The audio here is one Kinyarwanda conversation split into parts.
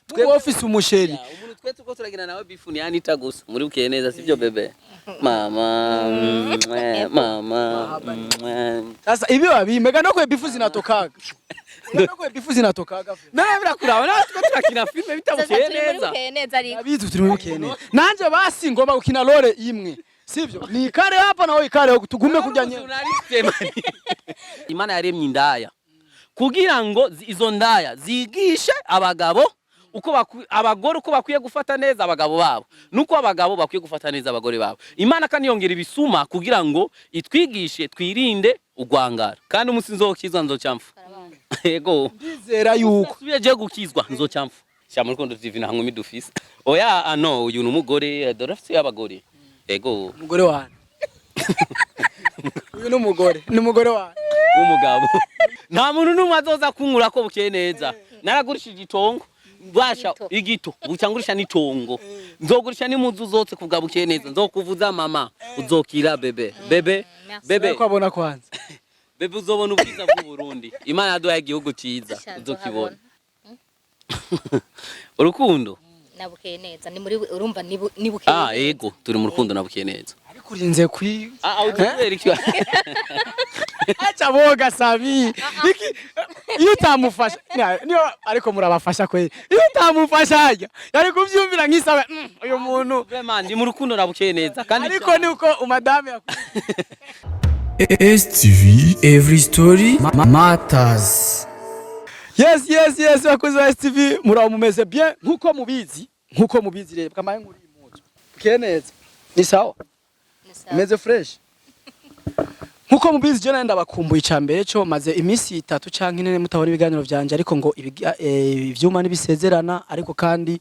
twe office umusheri umuntu twe tuko turagina nawe bifu ni anita gusa muri Bukeyeneza sivyo bebe mama sasa ibi wabimega no kwe bifu zinatokaga no kwe bifu zinatokaga nawe birakuraba nawe twe turakina filme bita Bukeyeneza abizi turi mu Bukeyeneza nanje basi ngomba gukina role imwe sivyo ni kare hapa nawe ikare tugume kujya Imana yaremye indaya kugira ngo izo ndaya zigishe abagabo uko abagore uko bakwiye gufata neza abagabo babo nuko abagabo bakwiye gufata neza abagore babo. Imana kandi yongera ibisuma kugira ngo itwigishe twirinde ugwangara kandi umunsi nzokizwa nzocyamfu yego ndizera yuko subiye gukizwa nzocyamfu sha muri Urukundo TV nta nkumi dufise oya no uyu numugore dorafite y'abagore yego umugore wane uyu numugore wane umugabo nta muntu numwe azoza kunkura ko Bukeyeneza naragurishije itongo basha igito bucyangurisha n'itongo nzogurisha n'imuzu zose kubwa Bukeyeneza nzokuvuza mama uzokira bebe kwabona kwanza bebe uzobona ubwiza bw'u Burundi Imana yaduhaye igihugu ciza uzokibona Urukundo na Bukeyeneza ni muri urumva ni Bukeyeneza yego turi mu Rukundo na Bukeyeneza ariko urinze kwi udubera iki acha boga Sammy iyo utamufasha niyo ariko murabafasha kweli iyo utamufasha ajya yari kuvyumvira nk'isabe uyu muntu vraiment ndi mu Rukundo na Bukeyeneza kandi ariko ni uko umadame STV every story matters. Yes bakoze ba STV muraho mumeze bien nkuko mubizi reba kamaye nkuri impuzu Bukeyeneza ni sawa meze fresh nkuko mubizi je nenda bakumbuye icambere cyo maze iminsi 3 canke 4 mutabona ibiganiro vyanje ariko ngo ivyuma nibisezerana ariko kandi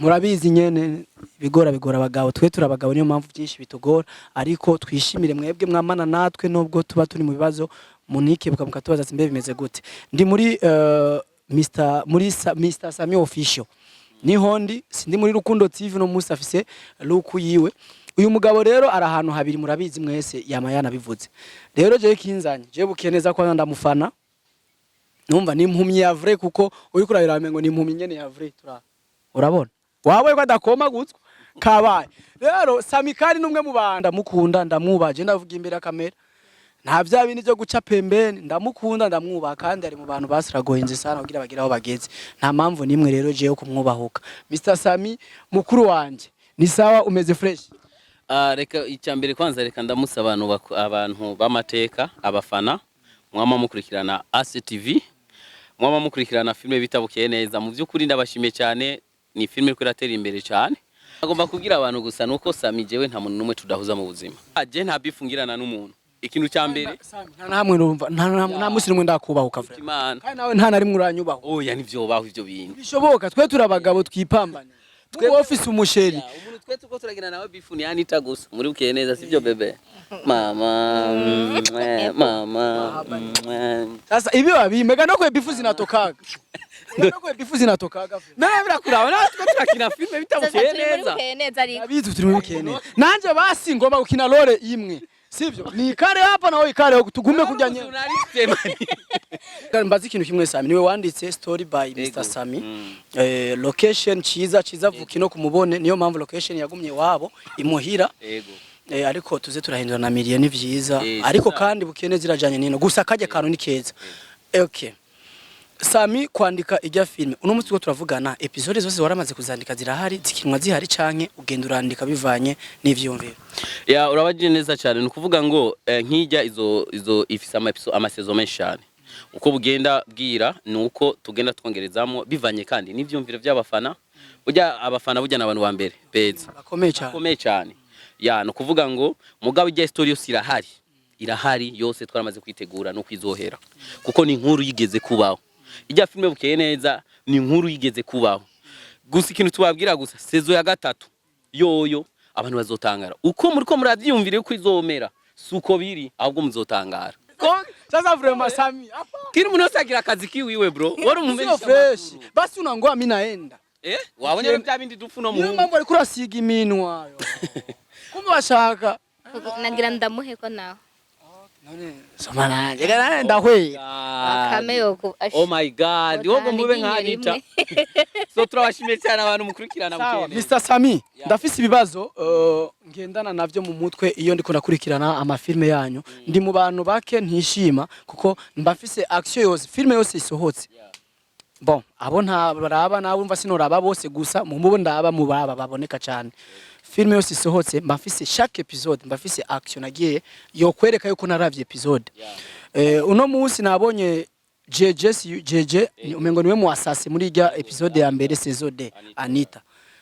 murabizi nyene bigora abagabo twe turabagabo niyo mpamvu byinshi bitugora ariko twishimire mwebwe mwamana natwe nubwo tuba turi mu bibazo munike bukamukatubaza simbe bimeze gute ndi muri Mr Sammy official niho ndi sindi muri Urukundo TV no Musa afise luku yiwe uyu mugabo rero ari ahantu habiri murabizi mwese yamayana bivuze rero je kinzanye je Bukeyeneza ko ndamufana numva ni impumyi ya vrai kuko uri kurabira ngo ni impumyi nyene ya vrai urabona wabaye ko adakoma gutswa kabaye rero Sammy kandi numwe mu banda mukunda ndamwubaje ndavuga imbere ya kamera nta bya bindi byo guca pembeni ndamukunda ndamwubaha kandi ari mu bantu basiragoyenze sana kugira bagira aho bageze nta mpamvu nimwe rero je yo kumwubahuka Mr Sammy mukuru wanje ni sawa umeze fresh reka icyambere kwanza reka ndamusa abantu bamateka abafana mwama mukurikirana ACTV mwama mukurikirana filme bita Bukeyeneza mu byukuri ndabashimiye cyane ni filme ko iratera imbere cyane agomba kugira abantu gusa nuko Sammy jewe nta muntu numwe tudahuza mu buzima je nta bifungirana n'umuntu ikintu cyambere nta namwe numva nta musi numwe ndakubahuka kandi nawe nta nari muranyubaho oya nivyo baho ivyo bintu bishoboka twe turabagabo twipambanye twe office umusheri umuntu twe tuko turagina nawe bifu ni anita gusa muri Bukeyeneza sivyo bebe mama sasa ibi wabimega no kwe bifu zinatokaga no kwe bifu zinatokaga nawe birakuraba nawe twe turakina filme bita Bukeyeneza abizi turi mu Bukeyeneza nanje basi ngomba gukina role imwe sivyo ni kare hapa nawe ikare tugume kujya nye mbazi ikintu kimwe Sammy niwe wanditse story by Mr Sammy location ciza vukino kumubone niyo mpamvu location yagumye wabo imuhira yego ariko tuze turahindura na miliyoni vyiza ariko kandi Bukeyeneza irajanye nino gusa kajya kantu ni keza okay Sammy kwandika ijya filme uno munsi ko turavugana episode zose waramaze kuzandika zirahari zikinwa zihari canke ugenda urandika bivanye n'ivyumviro ya urabaje neza cyane nukuvuga ngo nkijya izo ifisa amasezo menshi cyane uko bugenda bwira nuko tugenda twongerezamo bivanye kandi n'ivyumviro by'abafana burya abafana burya nabantu ba mbere beza bakomeye cyane ya nukuvuga ngo mugabo ijya story yose irahari yose twaramaze kwitegura no kwizohera kuko ni inkuru yigeze kubaho ijya filme Bukeyeneza ni inkuru yigeze kubaho gusa ikintu tubabwira gusa sezo ya 3 yoyo abantu bazotangara uko muri ko muravyumvire uko izomera suko biri ahubwo muzotangara sasa vraiment Sammy kiri umuntu asagira akazi kiwiwe bro wari umumenyesha fresh basi unangoa mimi naenda wabonye rero bya bindi dupfu no mu niyo mpamvu ari kurasiga iminwa yo kumbe bashaka nagira ndamuhe ko nawe soma nanje ndahwe Bakame yoko Oh my god wogo mube nk'abita so turabashimiye cyane abantu mukurikirana Bukeyeneza. Mr Sammy ndafise ibibazo ngendana navyo mu mutwe iyo ndiko nakurikirana amafilme yanyu ndi mu bantu bake ntishima kuko mbafise action yose filme yose isohotse bon abo ntabaraba nawe umva sinoraba bose gusa mu mubo ndaba mu baba baboneka cyane filme yose isohotse mbafise chaque episode mbafise action nagiye yo kwereka yuko naravye episode uno munsi nabonye JJ umengo niwe mu asase muri irya episode ya mbere saison de Anita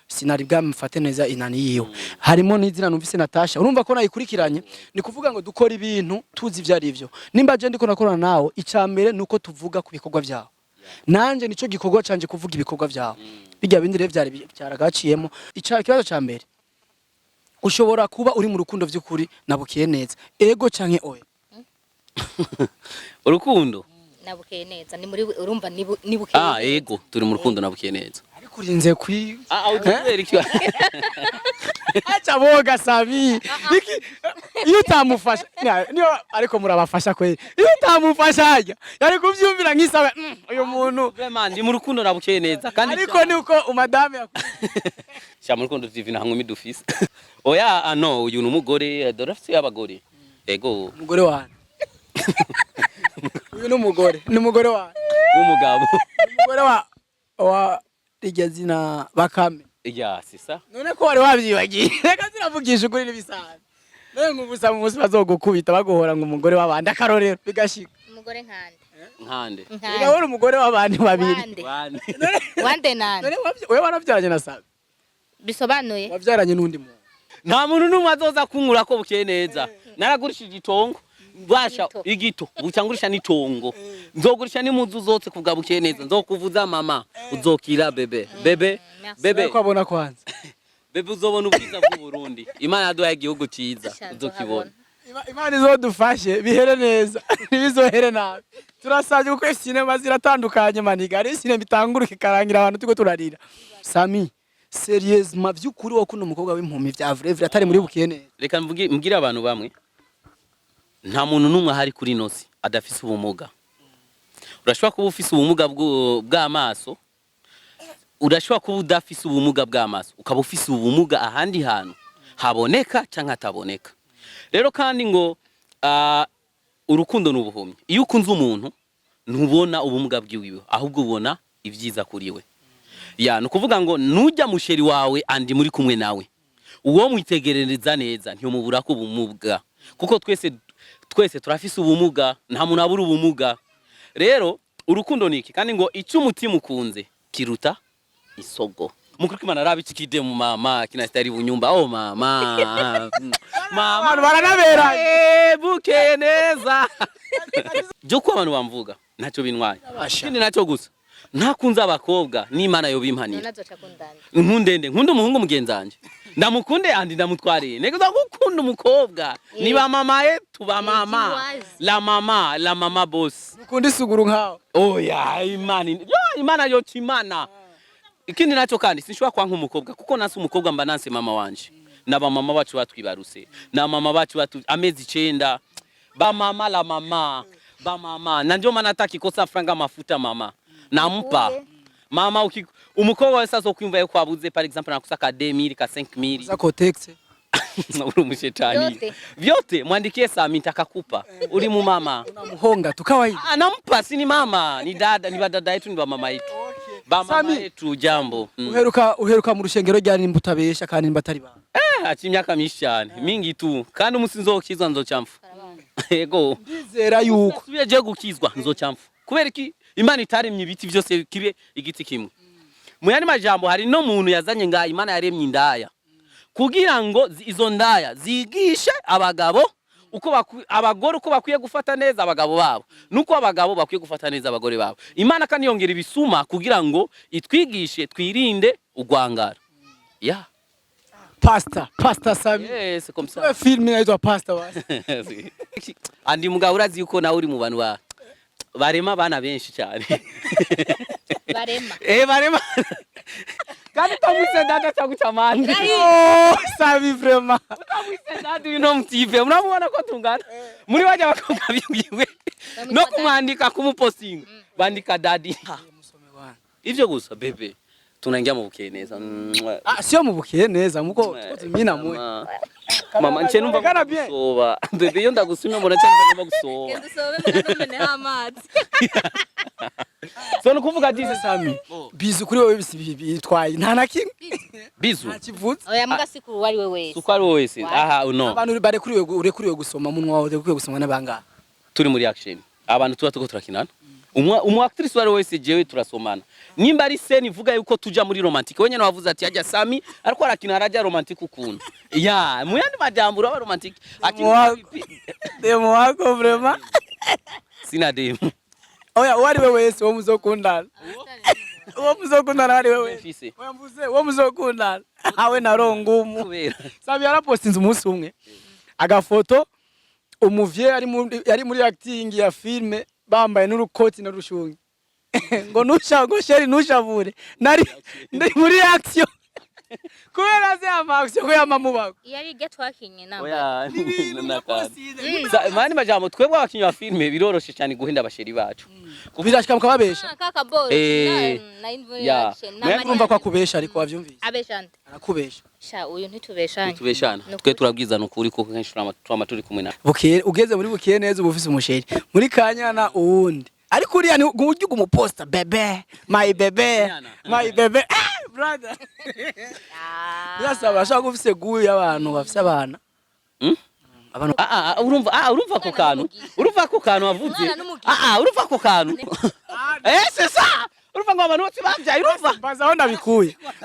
sinari bwamfate neza inani yiyo harimo n'izina numvise Natasha urumva ko nayikurikiranye ni kuvuga ngo dukora ibintu tuzi ivyo ari byo nimba je ndiko nakorana nawo icambere nuko tuvuga ku bikorwa vyawo nanje nico gikorwa canje kuvuga ibikorwa vyawo bijya bindi rero byari byaragaciyemo ikibazo ca mbere ushobora kuba uri mu rukundo vy'ukuri na Bukeyeneza ego canke oya Urukundo na Bukeyeneza ni muri urumva ni Bukeyeneza ego turi mu rukundo na Bukeyeneza ariko urinze kwi udubera iki acha boga Sammy iyo utamufasha niyo ariko murabafasha kweli iyo utamufasha yari kuvyumvira nk'isabe uyu muntu vraiment ndi mu rukundo na Bukeyeneza kandi ariko niko umadame sha mu rukundo TV na nkumi dufise oya no uyu numugore dorafise y'abagore ego umugore wane uyu numugore wane umugabo umugore wa rigezina Bakame ya sisa none ko wari wabyibagiye reka ziravugisha ukuri n'ibisana none ngubusa mu musi bazogukubita bagohora ngo umugore w'abandi akarorero bigashika umugore nkande igabora umugore w'abandi babiri wande nande none wewe waravyaranye na Sammy bisobanuye wavyaranye n'undi muntu nta muntu numwe azoza kunkura ko Bukeyeneza naragurishije itongo basha igito bucangurisha n'itongo nzogurisha n'imuzu zose kubwa Bukeyeneza nzokuvuza mama uzokira bebe ko abona kwanza bebe uzobona ubwiza bw'u Burundi Imana yaduhaye igihugu cyiza uzokibona Imana izodufashe bihere neza ntibizohere nabi turasabye kuko sinema ziratandukanye maniga ari sinema itanguruka ikarangira abantu tuko turarira Sammy sérieusement vy'ukuri wo kuno umukobwa w'impumi vya vrai atari muri Bukeyeneza reka mbwire abantu bamwe nta muntu numwe hari kuri nosi adafise ubumuga urashobora kuba ufise ubumuga bw'amaso urashobora kuba udafise ubumuga bw'amaso ukaba ufise ubumuga ahandi hantu haboneka canke hataboneka rero kandi ngo urukundo n'ubuhumyi iyo ukunze umuntu ntubona ubumuga bwiwiwe ahubwo ubona ivyiza kuri we ya nukuvuga ngo nujya musheri wawe andi muri kumwe nawe uwo mwitegerereza neza ntiyomubura ko ubumuga kuko twese turafise ubumuga nta muntu abura ubumuga rero urukundo niki kandi ngo icyo umutima ukunze kiruta isogo mukuru kimana rabikide mu mama kinastari bunyumba mama abantu baranabera Bukeyeneza byo ko abantu bamvuga ntacyo bintwaye ikindi nacyo gusa ntakunze abakobwa n'Imana yo bimpanira nkundende nkunda umuhungu mugenzanje ndamukunde andi ndamutwariye nego gukunda umukobwa ni ba mama yetu ba mama la mama boss ukunda isuguru nkaho oya Imana yo kimana ikindi nacyo kandi sinshobora kwa nk'umukobwa kuko nasi umukobwa mba nanse mama wanje naba mama bacu batwibaruse na mama bacu amezi 9 ba mama la mama ba mama na ndio maana nataki kosa franga mafuta mama nampa mama umukobwa wese azokwimva yuko abuze par exemple nakusaka 2000 ka 5000 za kotex uri mushetani vyote mwandikie Sammy nitakakupa uri mu mama unamuhonga tukawaida anampa si ni mama ni dada ni badada yetu ni ba mama yetu ba mama yetu jambo uheruka mu rushengero ryari nimbutabesha kandi nimbatari ba imyaka myinshi cyane mingi tu kandi umusinzokizwa nzocamfu ego ndizera yuko subiye je gukizwa nzocamfu kubera iki Imana itaremye ibiti byose kibe igiti kimwe mu yandi majambo hari no muntu yazanye nga Imana yaremye indaya kugira ngo izo ndaya zigishe abagabo uko abagore uko bakwiye gufata neza abagabo babo nuko abagabo bakwiye gufata neza abagore babo Imana kandi yongera ibisuma kugira ngo itwigishe twirinde ugwangara ya Pastor Sammy yes comme ça film inaitwa Pastor andi mugabo urazi yuko nawe uri mu bantu barema bana benshi cyane barema barema kandi utamwise dada cyangwa utamande Sammy vraiment utamwise dada uyu no mtive murabona ko tungana muri bajya bakobwa biwe no kumwandika kumupostinga bandika dadi ivyo gusa bebe tunaingia mu Bukeyeneza sio mu Bukeyeneza muko mina mwe mama nche numva gusoba bebe yo ndagusumye mbona cyane ndagomba gusoba Ndusobe mwana none amazi. so no kuvuga dize Sammy bizu kuri wowe bitwaye nta nakimwe bizu kivuze Oya muga sikuru wari we wese. suko ari wese aha uno abantu bare kuri wewe ure kuri wewe gusoma munwa wawe kuri gusoma nabanga turi muri action abantu tuba tuko turakinana umu actrice wari wese jewe turasomana nimba ari scene ivuga yuko tuja muri romantique wenye navuze ati ajya Sammy ariko arakina araja romantique ukuntu ya muyandi majambo aba romantique demo wako vraiment sina demo oya wari wewe wese wo muzokundana wo muzokundana wari wewe mfise oya mvuze wo muzokundana awe narongumu kubera Sammy yarapostinze umunsi umwe agafoto umuvye yari muri acting ya filme bambaye n'urukoti na rushungi ngo nushago sheri nushavure nari ndi muri action kubera ze amaction ko yamamubako Yari get wakinye namba. oya mani majambo twebwe abakinyi ba filme biroroshe cyane guhenda abasheri bacu kubirashika mukababesha Kaka boss na invoice na urumva ko akubesha ariko wavyumvise abeshante. arakubesha Sha uyu ntitubeshanye. tubeshana twe turabwizana ukuri ko kenshi turi kumwe na ugeze muri Bukeyeneza uba ufise umusheri muri Kanyana uwundi ariko uriya ni ujye umuposta bebe my bebe brother birasaba ashaka ufise guyu y'abantu bafise abana abantu urumva ko kantu wavuze urumva ko kantu c'est ça urumva ngo abantu bose bavyaye urumva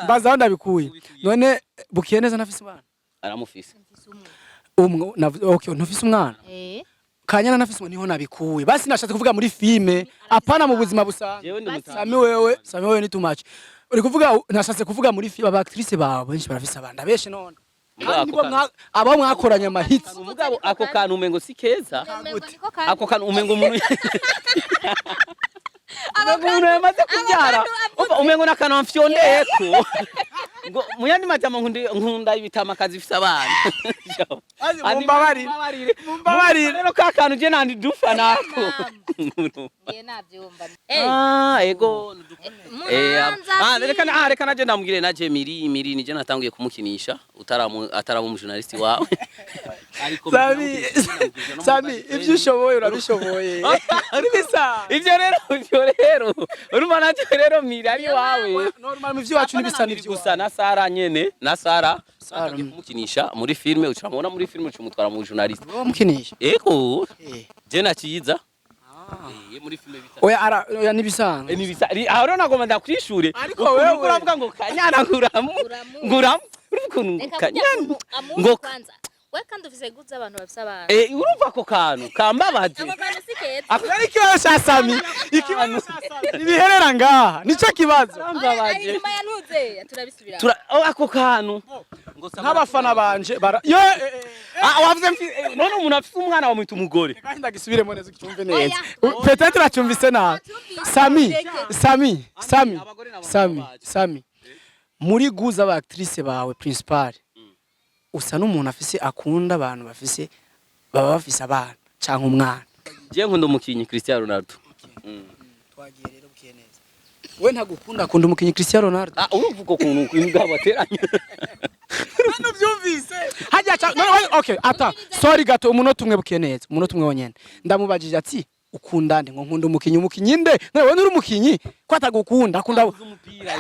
mbazaho ndabikuye none Bukeyeneza nafise abana aramufise okay ntufise umwana Kanyana nafise niho nabikuye basi nashatse kuvuga muri filme apana mu buzima busanzwe Sammy wewe ni too much uri kuvuga nashatse kuvuga muri filme aba actrice bawe benshi barafise abanda beshe none abo mwakoranye amahitsi umugabo ako kantu umengo si keza ako kantu umengo umuntu umuntu yamaze kubyara umengo nakano amfyondeko ngo muyandi majama nkunda ibitamakazi bifise abana mumbabarire rero ka kantu je nandi dufa nako ego reka naje ndamugire naje miri nije natanguye kumukinisha ataramu umujournalist wawe Sammy ivyo ushoboye urabishoboye ivyo rero urumva naje rero miri ari wawe normal ivyo wacu nibisa n'ivyo gusa na Sara nyene na Sara kumukinisha muri filme ucamubona muri filme ucumutwara mu journalist mukinisha ego je nakiza muri filme bita oya nibisanga ahora nagomba ndakwishure ariko wewe uravuga ngo Kanyana nguramu Kanyana ngo kwanza we kandi ufise guza abantu bafise abana urumva ko kantu kambabaje akari kibazo cha Sammy ikibazo nibiherera ngaha nico kibazo kambabaje nyuma yanuze turabisubira ako kantu nk'abafana banje wavuze none umuntu afite umwana wa mwita umugore kandi ndagisubiremo neza ucyumve neza peut-être uracyumvise nabi Sammy muri guza aba actrice bawe principal usa n'umuntu afise akunda abantu baba bafise abana canke umwana je nkunda umukinyi Cristiano Ronaldo twagiye rero Bukeyeneza we ntagukunda akunda umukinyi Cristiano Ronaldo uruvuga kuntu imbwa bateranye none byumvise hajya okay ata sorry gato umunota umwe Bukeyeneza umunota umwe wonyene ndamubajije ati ukunda nde ngo nkunda umukinyi nde nawe uri umukinyi ko atagukunda akunda umupira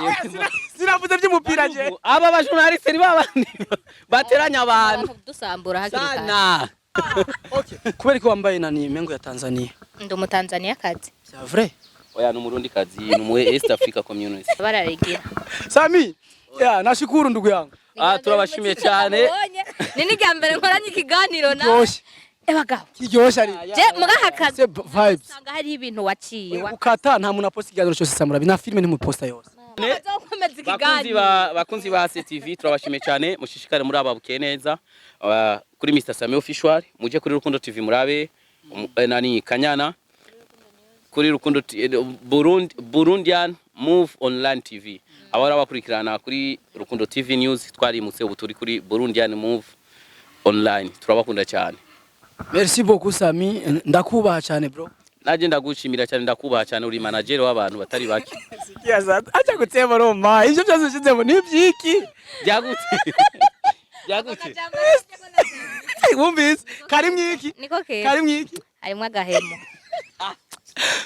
sinavuze by'umupira je aba ba journaliste ni babandi bateranya abantu dusambura hakiri sana okay kubera ko wambaye nani mengo ya Tanzania ndo mu Tanzania kazi c'est vrai oya n'umurundi kazi n'umwe East Africa Community bararegira Sammy nashukuru ndugu yangu turabashimiye cyane nini gambere nkoranye ikiganiro na ebagabo kiryosha ari je mugahakaze vibes sanga hari ibintu waciye ukata nta muntu aposta ikiganiro cyose samura bina filme ni mu posta yose bakunzi ba CTV turabashimiye cyane mushishikare muri aba Bukeyeneza kuri Mr Sammy official muje kuri Urukundo TV murabe nani Kanyana kuri Rukundo Burundian Move Online TV abara bakurikirana kuri Rukundo TV News twarimutse ubu turi kuri Burundian Move Online turabakunda cyane. Merci beaucoup Sammy, ndakubaha cyane bro. Naje ndagushimira cyane ndakubaha cyane uri manager w'abantu batari baki. Sikiyaza acha gutema Roma. Ivyo byose ushizemo ni byiki? Byagute. Byagute. Wumvise kari mwiki? Niko ke. Kari mwiki? Harimwo agahemo.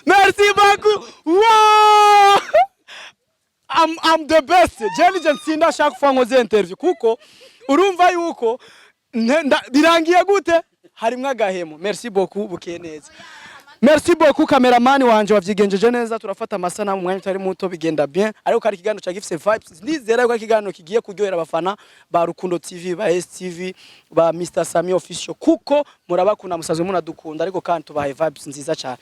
Merci beaucoup. Wow! I'm the best. Jelly Jensinda shaka fangoze interview kuko urumva yuko birangiye gute? Harimwo agahemo. Merci beaucoup Bukeyeneza. Merci beaucoup cameraman wanje wavyigenjeje neza turafata amasanamu mwanya tari muto bigenda bien ariko kari kiganiro ca gifise vibes ndizera yuko kiganiro kigiye kuryohera abafana ba Rukundo TV ba STV ba Mr Sammy official kuko murabakunda musazwe munadukunda ariko kandi tubahe vibes nziza cyane.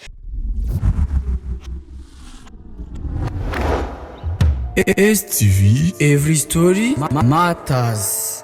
STV, every story matters.